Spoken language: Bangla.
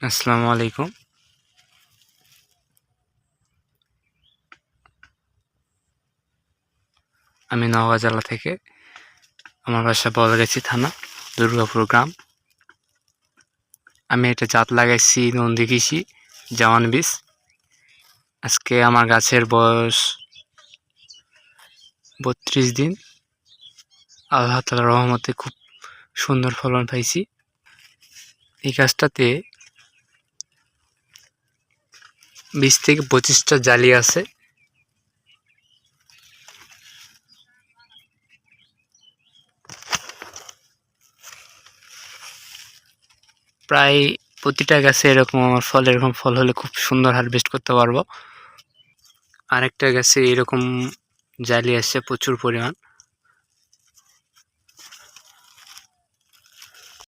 আসসালামু আলাইকুম। আমি নওগাঁ জেলা থেকে, আমার বাসা বলগাছি থানা, দুর্গাপুর গ্রাম। আমি এটা জাত লাগাইছি নন্দী কৃষি জওয়ান বীজ। আজকে আমার গাছের বয়স 32 দিন। আল্লাহ তাআলার রহমতে খুব সুন্দর ফলন পাইছি। এই গাছটাতে 20 থেকে 25টা জালি আছে। প্রায় প্রতিটা গাছে এরকম ফল হলে খুব সুন্দর হারভেস্ট করতে পারবো। আরেকটা গাছে এরকম জালি আছে প্রচুর পরিমাণ।